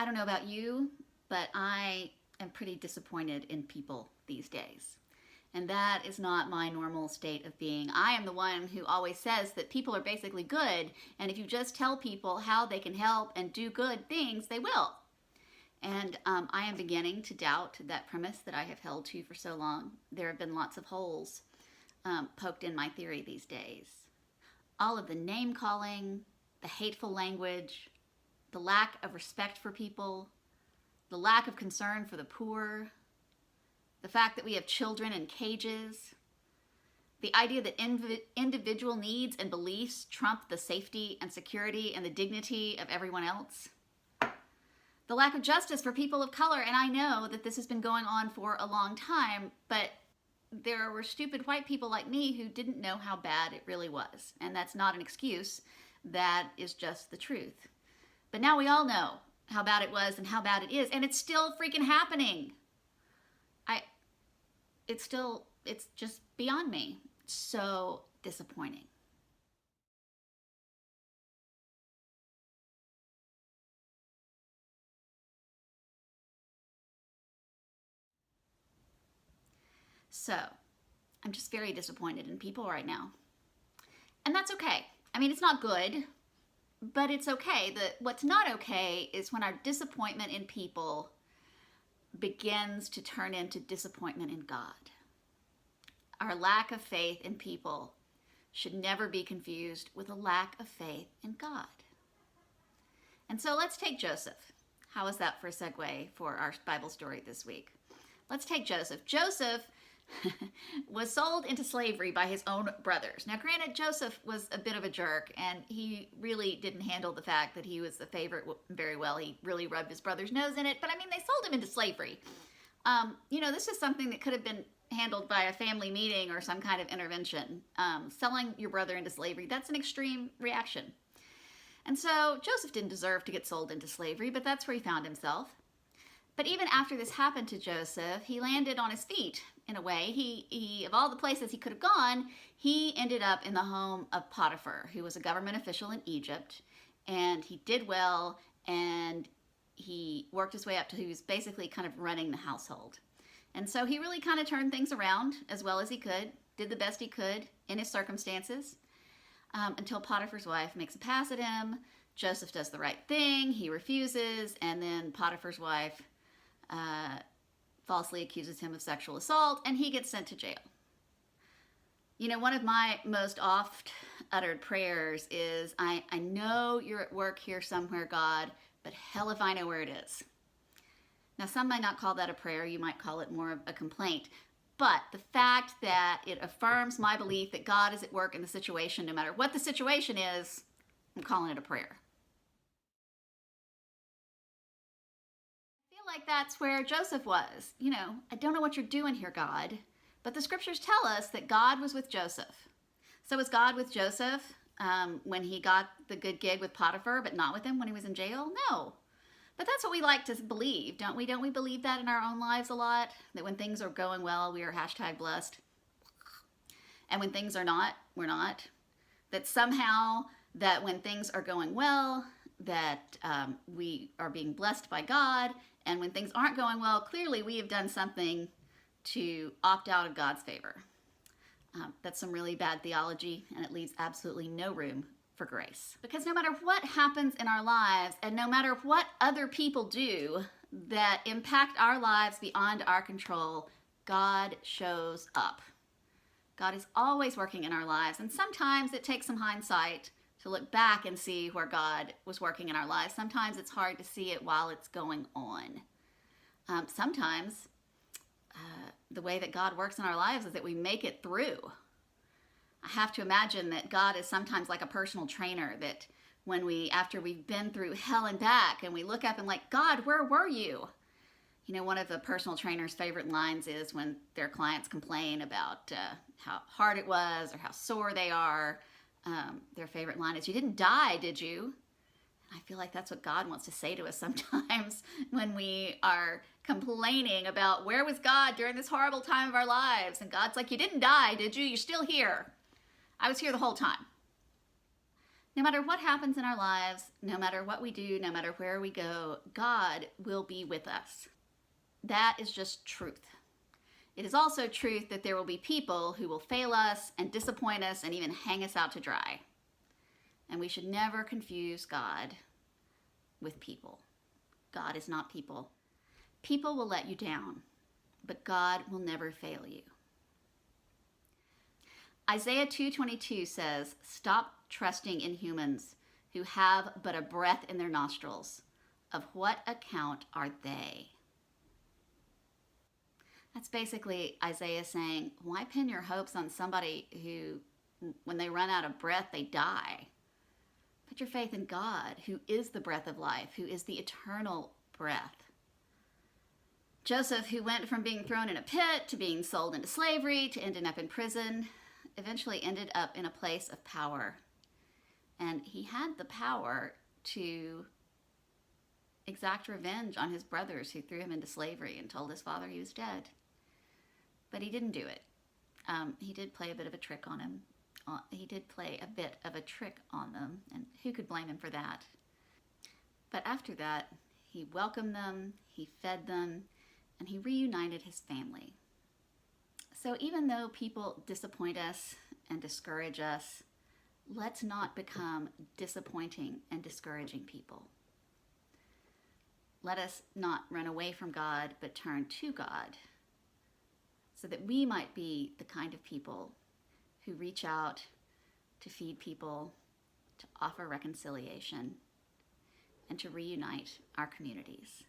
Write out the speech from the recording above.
I don't know about you, but I am pretty disappointed in people these days. And that is not my normal state of being. I am the one who always says that people are basically good, and if you just tell people how they can help and do good things, they will. And I am beginning to doubt that premise that I have held to for so long. There have been lots of holes poked in my theory these days. All of the name calling, the hateful language, the lack of respect for people, the lack of concern for the poor, the fact that we have children in cages, the idea that individual needs and beliefs trump the safety and security and the dignity of everyone else, the lack of justice for people of color. And I know that this has been going on for a long time, but there were stupid white people like me who didn't know how bad it really was. And that's not an excuse. That is just the truth. But now we all know how bad it was and how bad it is, and it's still freaking happening. It's just beyond me. So disappointing. So I'm just very disappointed in people right now. And that's okay. I mean, it's not good, but it's okay. What's not okay is when our disappointment in people begins to turn into disappointment in God. Our lack of faith in people should never be confused with a lack of faith in God. And so let's take Joseph. How is that for a segue for our Bible story this week? Let's take Joseph. Joseph was sold into slavery by his own brothers. Now, granted, Joseph was a bit of a jerk, and he really didn't handle the fact that he was the favorite very well. He really rubbed his brother's nose in it, but I mean, they sold him into slavery. This is something that could have been handled by a family meeting or some kind of intervention. Selling your brother into slavery, that's an extreme reaction. And so Joseph didn't deserve to get sold into slavery, but that's where he found himself. But even after this happened to Joseph, he landed on his feet in a way. He of all the places he could have gone, he ended up in the home of Potiphar, who was a government official in Egypt. And he did well, and he worked his way up to he was basically kind of running the household. And so he really kind of turned things around as well as he could, did the best he could in his circumstances, until Potiphar's wife makes a pass at him. Joseph does the right thing, he refuses, and then Potiphar's wife falsely accuses him of sexual assault, and he gets sent to jail. You know, one of my most oft uttered prayers is, I know you're at work here somewhere, God, but hell if I know where it is. Now, some might not call that a prayer, you might call it more of a complaint, but the fact that it affirms my belief that God is at work in the situation, no matter what the situation is, I'm calling it a prayer. Like that's where Joseph was. You know, I don't know what you're doing here, God, but the scriptures tell us that God was with Joseph. So was God with Joseph when he got the good gig with Potiphar, but not with him when he was in jail? No. But that's what we like to believe, don't we? Don't we believe that in our own lives a lot? That when things are going well, we are #blessed. And when things are not, we're not. That somehow that when things are going well, that we are being blessed by God. And when things aren't going well, clearly we have done something to opt out of God's favor. That's some really bad theology, and it leaves absolutely no room for grace. Because no matter what happens in our lives, and no matter what other people do that impact our lives beyond our control, God shows up. God is always working in our lives, and sometimes it takes some hindsight to look back and see where God was working in our lives. Sometimes it's hard to see it while it's going on. Sometimes the way that God works in our lives is that we make it through. I have to imagine that God is sometimes like a personal trainer, that after we've been through hell and back, and we look up and like, God, where were you? You know, one of the personal trainer's favorite lines is when their clients complain about how hard it was or how sore they are. Their favorite line is, you didn't die, did you? I feel like that's what God wants to say to us sometimes when we are complaining about where was God during this horrible time of our lives. And God's like, you didn't die, did you? You're still here. I was here the whole time. No matter what happens in our lives, no matter what we do, no matter where we go, God will be with us. That is just truth. It is also truth that there will be people who will fail us and disappoint us and even hang us out to dry. And we should never confuse God with people. God is not people. People will let you down, but God will never fail you. Isaiah 2:22 says, "Stop trusting in humans who have but a breath in their nostrils. Of what account are they?" That's basically Isaiah saying, why pin your hopes on somebody who, when they run out of breath, they die? Put your faith in God, who is the breath of life, who is the eternal breath. Joseph, who went from being thrown in a pit to being sold into slavery to ending up in prison, eventually ended up in a place of power. And he had the power to exact revenge on his brothers who threw him into slavery and told his father he was dead. But he didn't do it. He did play a bit of a trick on him. He did play a bit of a trick on them, and who could blame him for that? But after that, he welcomed them, he fed them, and he reunited his family. So even though people disappoint us and discourage us, let's not become disappointing and discouraging people. Let us not run away from God, but turn to God, so that we might be the kind of people who reach out to feed people, to offer reconciliation, and to reunite our communities.